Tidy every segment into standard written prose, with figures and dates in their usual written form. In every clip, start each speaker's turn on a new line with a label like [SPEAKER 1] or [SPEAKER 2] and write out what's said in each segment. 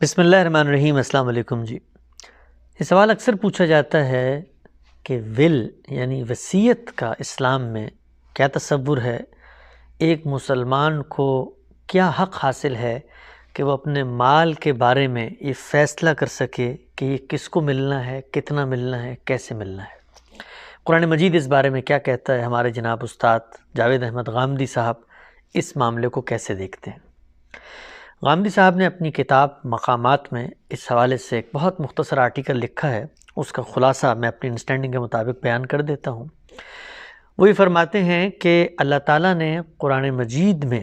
[SPEAKER 1] بسم اللہ الرحمن الرحیم۔ السلام علیکم جی۔ یہ سوال اکثر پوچھا جاتا ہے کہ ول یعنی وصیت کا اسلام میں کیا تصور ہے، ایک مسلمان کو کیا حق حاصل ہے کہ وہ اپنے مال کے بارے میں یہ فیصلہ کر سکے کہ یہ کس کو ملنا ہے، کتنا ملنا ہے، کیسے ملنا ہے۔ قرآن مجید اس بارے میں کیا کہتا ہے؟ ہمارے جناب استاد جاوید احمد غامدی صاحب اس معاملے کو کیسے دیکھتے ہیں؟ غامدی صاحب نے اپنی کتاب مقامات میں اس حوالے سے ایک بہت مختصر آرٹیکل لکھا ہے، اس کا خلاصہ میں اپنی انڈرسٹینڈنگ کے مطابق بیان کر دیتا ہوں۔ وہ یہ فرماتے ہیں کہ اللہ تعالیٰ نے قرآن مجید میں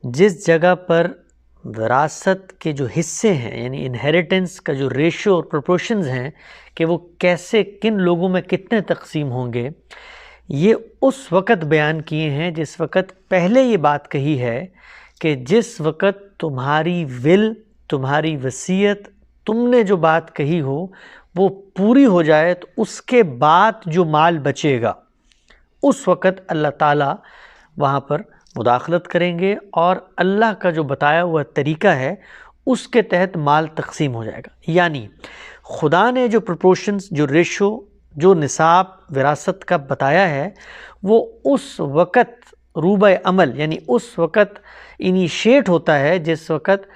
[SPEAKER 1] جس جگہ پر وراثت کے جو حصے ہیں یعنی انہیریٹنس کا جو ریشو اور پروپورشنز ہیں کہ وہ کیسے کن لوگوں میں کتنے تقسیم ہوں گے، یہ اس وقت بیان کیے ہیں جس وقت پہلے یہ بات کہی ہے کہ جس وقت تمہاری ول، تمہاری وصیت، تم نے جو بات کہی ہو وہ پوری ہو جائے تو اس کے بعد جو مال بچے گا اس وقت اللہ تعالیٰ وہاں پر مداخلت کریں گے اور اللہ کا جو بتایا ہوا طریقہ ہے اس کے تحت مال تقسیم ہو جائے گا۔ یعنی خدا نے جو پروپورشنز، جو ریشو، جو نصاب وراثت کا بتایا ہے وہ اس وقت روبہ عمل یعنی اس وقت انیشیٹ ہوتا ہے جس وقت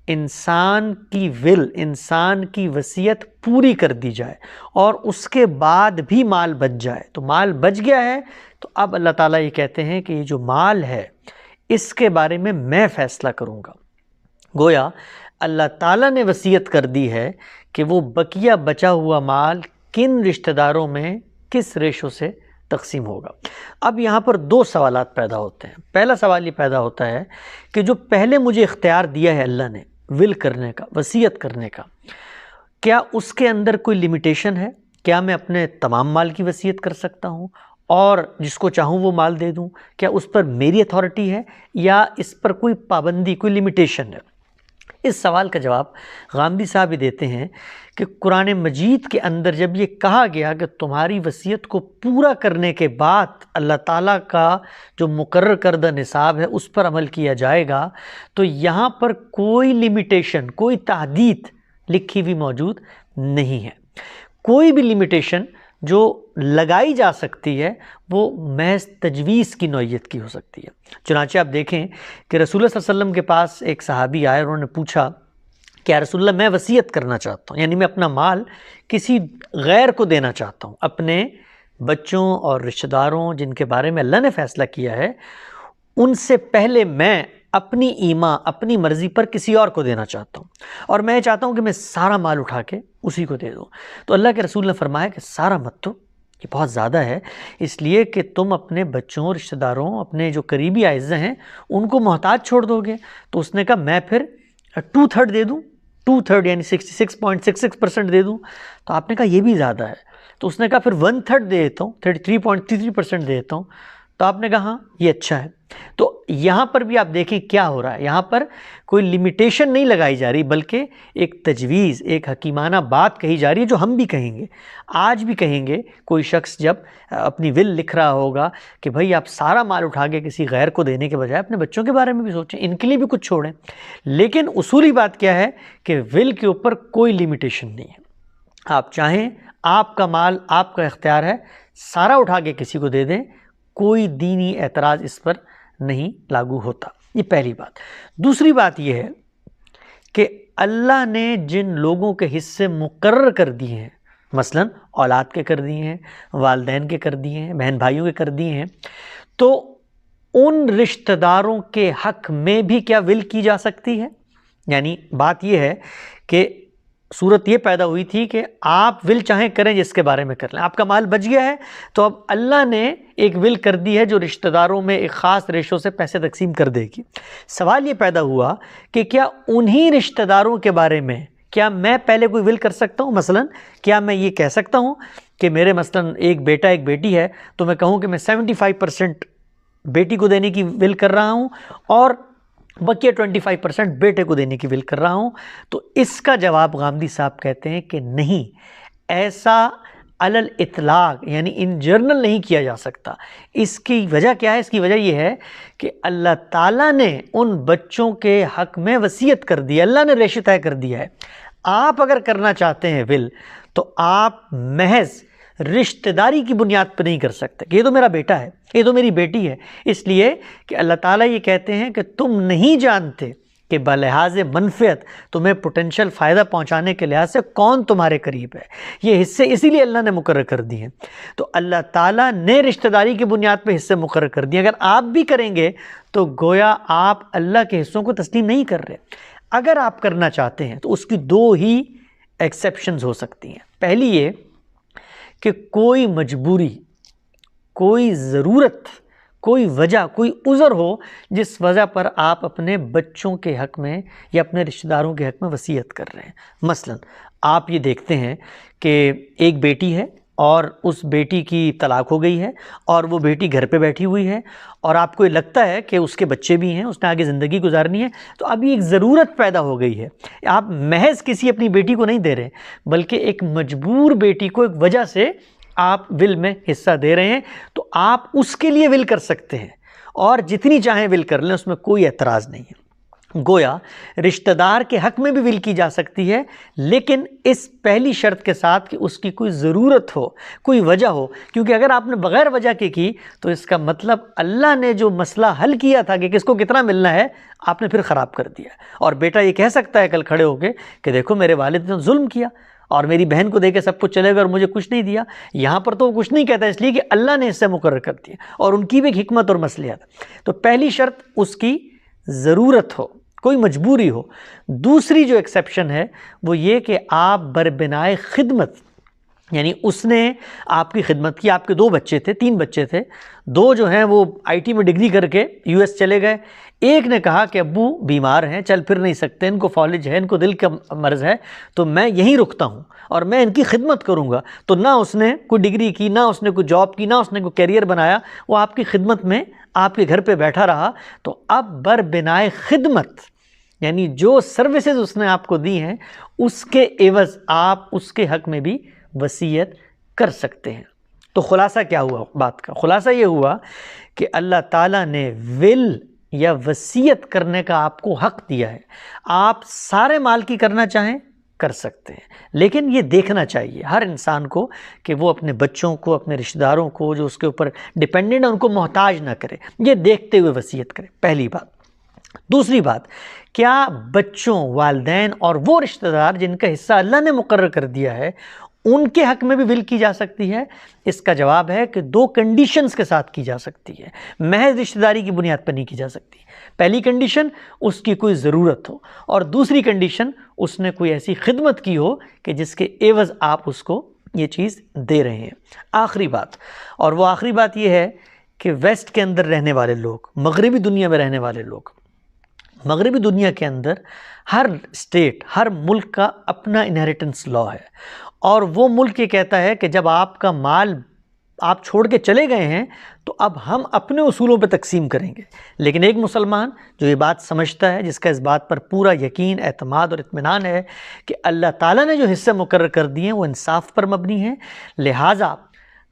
[SPEAKER 1] انسان کی ول، انسان کی وصیت پوری کر دی جائے اور اس کے بعد بھی مال بچ جائے۔ تو مال بچ گیا ہے تو اب اللہ تعالیٰ یہ کہتے ہیں کہ یہ جو مال ہے اس کے بارے میں فیصلہ کروں گا۔ گویا اللہ تعالیٰ نے وصیت کر دی ہے کہ وہ بقیہ بچا ہوا مال کن رشتہ داروں میں کس ریشو سے تقسیم ہوگا۔ اب یہاں پر دو سوالات پیدا ہوتے ہیں۔ پہلا سوال یہ پیدا ہوتا ہے کہ جو پہلے مجھے اختیار دیا ہے اللہ نے ول کرنے کا، وصیت کرنے کا، کیا اس کے اندر کوئی لمیٹیشن ہے؟ کیا میں اپنے تمام مال کی وصیت کر سکتا ہوں اور جس کو چاہوں وہ مال دے دوں؟ کیا اس پر میری اتھارٹی ہے یا اس پر کوئی پابندی، کوئی لمیٹیشن ہے؟ اس سوال کا جواب غامدی صاحب ہی دیتے ہیں کہ قرآن مجید کے اندر جب یہ کہا گیا کہ تمہاری وصیت کو پورا کرنے کے بعد اللہ تعالیٰ کا جو مقرر کردہ نصاب ہے اس پر عمل کیا جائے گا، تو یہاں پر کوئی لمیٹیشن، کوئی تحدید لکھی ہوئی موجود نہیں ہے۔ کوئی بھی لمیٹیشن جو لگائی جا سکتی ہے وہ محض تجویز کی نوعیت کی ہو سکتی ہے۔ چنانچہ آپ دیکھیں کہ رسول اللہ صلی اللہ علیہ وسلم کے پاس ایک صحابی آئے اور انہوں نے پوچھا کہ یا رسول اللہ میں وصیت کرنا چاہتا ہوں، یعنی میں اپنا مال کسی غیر کو دینا چاہتا ہوں، اپنے بچوں اور رشتہ داروں جن کے بارے میں اللہ نے فیصلہ کیا ہے ان سے پہلے میں اپنی ایما، اپنی مرضی پر کسی اور کو دینا چاہتا ہوں اور میں چاہتا ہوں کہ میں سارا مال اٹھا کے اسی کو دے دوں۔ تو اللہ کے رسول نے فرمایا کہ سارا مت دو، یہ بہت زیادہ ہے، اس لیے کہ تم اپنے بچوں، رشتہ داروں، اپنے جو قریبی اعزہ ہیں ان کو محتاج چھوڑ دو گے۔ تو اس نے کہا میں پھر 2/3 دے دوں، 2/3 یعنی 66.66% دے دوں۔ تو آپ نے کہا یہ بھی زیادہ ہے۔ تو اس نے کہا پھر 1/3 دے دیتا ہوں، 33.33% دے دیتا ہوں۔ تو آپ نے کہا ہاں یہ اچھا ہے۔ تو یہاں پر بھی آپ دیکھیں کیا ہو رہا ہے، یہاں پر کوئی لمیٹیشن نہیں لگائی جا رہی بلکہ ایک تجویز، ایک حکیمانہ بات کہی جا رہی ہے جو ہم بھی کہیں گے، آج بھی کہیں گے۔ کوئی شخص جب اپنی ول لکھ رہا ہوگا کہ بھئی آپ سارا مال اٹھا کے کسی غیر کو دینے کے بجائے اپنے بچوں کے بارے میں بھی سوچیں، ان کے لیے بھی کچھ چھوڑیں۔ لیکن اصولی بات کیا ہے کہ ول کے اوپر کوئی لمیٹیشن نہیں ہے۔ آپ چاہیں، آپ کا مال، آپ کا اختیار ہے، سارا اٹھا کے کسی کو دے دیں، کوئی دینی اعتراض اس پر نہیں لاگو ہوتا۔ یہ پہلی بات۔ دوسری بات یہ ہے کہ اللہ نے جن لوگوں کے حصے مقرر کر دیے ہیں، مثلا اولاد کے کر دیے ہیں، والدین کے کر دیے ہیں، بہن بھائیوں کے کر دیے ہیں، تو ان رشتہ داروں کے حق میں بھی کیا ول کی جا سکتی ہے؟ یعنی بات یہ ہے کہ صورت یہ پیدا ہوئی تھی کہ آپ ول چاہیں کریں جس کے بارے میں کر لیں، آپ کا مال بچ گیا ہے تو اب اللہ نے ایک ول کر دی ہے جو رشتہ داروں میں ایک خاص ریشو سے پیسے تقسیم کر دے گی۔ سوال یہ پیدا ہوا کہ کیا انہی رشتہ داروں کے بارے میں کیا میں پہلے کوئی ول کر سکتا ہوں؟ مثلا کیا میں یہ کہہ سکتا ہوں کہ میرے مثلا ایک بیٹا ایک بیٹی ہے تو میں کہوں کہ میں 75% بیٹی کو دینے کی ول کر رہا ہوں اور بقیہ 25% بیٹے کو دینے کی ول کر رہا ہوں؟ تو اس کا جواب غامدی صاحب کہتے ہیں کہ نہیں، ایسا علی الاطلاق یعنی ان جرنل نہیں کیا جا سکتا۔ اس کی وجہ کیا ہے؟ اس کی وجہ یہ ہے کہ اللہ تعالیٰ نے ان بچوں کے حق میں وصیت کر دی، اللہ نے ریشو طے کر دیا ہے۔ آپ اگر کرنا چاہتے ہیں ول تو آپ محض رشتہ داری کی بنیاد پہ نہیں کر سکتے کہ یہ تو میرا بیٹا ہے، یہ تو میری بیٹی ہے، اس لیے کہ اللہ تعالیٰ یہ کہتے ہیں کہ تم نہیں جانتے کہ بلحاظ منفعت تمہیں پوٹینشل فائدہ پہنچانے کے لحاظ سے کون تمہارے قریب ہے۔ یہ حصے اسی لیے اللہ نے مقرر کر دی ہیں۔ تو اللہ تعالیٰ نے رشتہ داری کی بنیاد پہ حصے مقرر کر دیے، اگر آپ بھی کریں گے تو گویا آپ اللہ کے حصوں کو تسلیم نہیں کر رہے۔ اگر آپ کرنا چاہتے ہیں تو اس کی دو ہی ایکسیپشنز ہو سکتی ہیں۔ پہلی یہ کہ کوئی مجبوری، کوئی ضرورت، کوئی وجہ، کوئی عذر ہو جس وجہ پر آپ اپنے بچوں کے حق میں یا اپنے رشتہ داروں کے حق میں وصیت کر رہے ہیں۔ مثلا آپ یہ دیکھتے ہیں کہ ایک بیٹی ہے اور اس بیٹی کی طلاق ہو گئی ہے اور وہ بیٹی گھر پہ بیٹھی ہوئی ہے اور آپ کو یہ لگتا ہے کہ اس کے بچے بھی ہیں، اس نے آگے زندگی گزارنی ہے، تو اب ایک ضرورت پیدا ہو گئی ہے۔ آپ محض کسی اپنی بیٹی کو نہیں دے رہے بلکہ ایک مجبور بیٹی کو ایک وجہ سے آپ ول میں حصہ دے رہے ہیں، تو آپ اس کے لیے ول کر سکتے ہیں اور جتنی چاہیں ول کر لیں، اس میں کوئی اعتراض نہیں ہے۔ گویا رشتہ دار کے حق میں بھی ول کی جا سکتی ہے، لیکن اس پہلی شرط کے ساتھ کہ اس کی کوئی ضرورت ہو، کوئی وجہ ہو، کیونکہ اگر آپ نے بغیر وجہ کے کی تو اس کا مطلب اللہ نے جو مسئلہ حل کیا تھا کہ کس کو کتنا ملنا ہے، آپ نے پھر خراب کر دیا۔ اور بیٹا یہ کہہ سکتا ہے کل کھڑے ہو کے کہ دیکھو میرے والد نے ظلم کیا اور میری بہن کو دے کے سب کچھ چلے گا اور مجھے کچھ نہیں دیا۔ یہاں پر تو وہ کچھ نہیں کہتا، اس لیے کہ اللہ نے اس سے مقرر کر دیا اور ان کی بھی ایک حکمت اور مصلحت۔ تو پہلی شرط اس کی ضرورت ہو، کوئی مجبوری ہو۔ دوسری جو ایکسیپشن ہے وہ یہ کہ آپ بربنائے خدمت، یعنی اس نے آپ کی خدمت کی، آپ کے 2 بچے تھے، 3 بچے تھے، 2 جو ہیں وہ IT میں ڈگری کر کے US چلے گئے، ایک نے کہا کہ ابو بیمار ہیں، چل پھر نہیں سکتے، ان کو فالج ہے، ان کو دل کا مرض ہے، تو میں یہیں رکتا ہوں اور میں ان کی خدمت کروں گا۔ تو نہ اس نے کوئی ڈگری کی، نہ اس نے کوئی جاب کی، نہ اس نے کوئی کیریئر بنایا، وہ آپ کی خدمت میں آپ کے گھر پہ بیٹھا رہا۔ تو اب بربنائے خدمت یعنی جو سروسز اس نے آپ کو دی ہیں اس کے عوض آپ اس کے حق میں بھی وصیت کر سکتے ہیں۔ تو خلاصہ کیا ہوا بات کا؟ خلاصہ یہ ہوا کہ اللہ تعالیٰ نے ول یا وصیت کرنے کا آپ کو حق دیا ہے۔ آپ سارے مال کی کرنا چاہیں کر سکتے ہیں، لیکن یہ دیکھنا چاہیے ہر انسان کو کہ وہ اپنے بچوں کو، اپنے رشتہ داروں کو جو اس کے اوپر ڈیپینڈنٹ ہیں ان کو محتاج نہ کرے، یہ دیکھتے ہوئے وصیت کرے، پہلی بات۔ دوسری بات، کیا بچوں، والدین اور وہ رشتہ دار جن کا حصہ اللہ نے مقرر کر دیا ہے ان کے حق میں بھی ول کی جا سکتی ہے؟ اس کا جواب ہے کہ 2 کنڈیشنز کے ساتھ کی جا سکتی ہے، محض رشتہ داری کی بنیاد پر نہیں کی جا سکتی۔ پہلی کنڈیشن اس کی کوئی ضرورت ہو، اور دوسری کنڈیشن اس نے کوئی ایسی خدمت کی ہو کہ جس کے عوض آپ اس کو یہ چیز دے رہے ہیں۔ آخری بات، اور وہ آخری بات یہ ہے کہ ویسٹ کے اندر رہنے والے لوگ، مغربی دنیا میں رہنے والے لوگ، مغربی دنیا کے اندر ہر اسٹیٹ، ہر ملک کا اپنا انہیریٹنس لا ہے، اور وہ ملک یہ کہتا ہے کہ جب آپ کا مال آپ چھوڑ کے چلے گئے ہیں تو اب ہم اپنے اصولوں پہ تقسیم کریں گے۔ لیکن ایک مسلمان جو یہ بات سمجھتا ہے، جس کا اس بات پر پورا یقین، اعتماد اور اطمینان ہے کہ اللہ تعالیٰ نے جو حصے مقرر کر دیے ہیں وہ انصاف پر مبنی ہیں، لہٰذا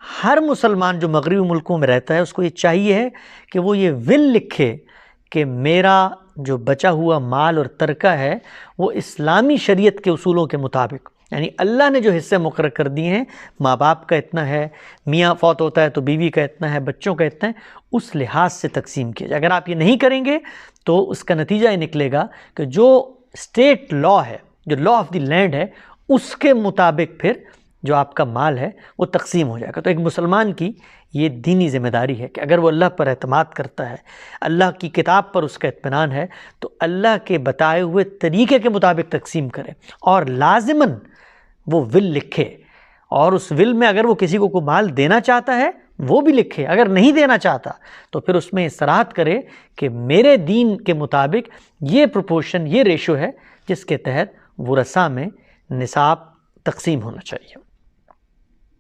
[SPEAKER 1] ہر مسلمان جو مغربی ملکوں میں رہتا ہے اس کو یہ چاہیے ہے کہ وہ یہ ول لکھے کہ میرا جو بچا ہوا مال اور ترکہ ہے وہ اسلامی شریعت کے اصولوں کے مطابق، یعنی اللہ نے جو حصے مقرر کر دیے ہیں، ماں باپ کا اتنا ہے، میاں فوت ہوتا ہے تو بیوی کا اتنا ہے، بچوں کا اتنا ہے، اس لحاظ سے تقسیم کیا جائے۔ اگر آپ یہ نہیں کریں گے تو اس کا نتیجہ یہ نکلے گا کہ جو اسٹیٹ لا ہے، جو لا آف دی لینڈ ہے، اس کے مطابق پھر جو آپ کا مال ہے وہ تقسیم ہو جائے گا۔ تو ایک مسلمان کی یہ دینی ذمہ داری ہے کہ اگر وہ اللہ پر اعتماد کرتا ہے، اللہ کی کتاب پر اس کا اطمینان ہے، تو اللہ کے بتائے ہوئے طریقے کے مطابق تقسیم کرے اور لازماً وہ ول لکھے، اور اس ول میں اگر وہ کسی کو کوئی مال دینا چاہتا ہے وہ بھی لکھے، اگر نہیں دینا چاہتا تو پھر اس میں صراحت کرے کہ میرے دین کے مطابق یہ پروپورشن، یہ ریشو ہے جس کے تحت ورثہ میں نصاب تقسیم ہونا چاہیے۔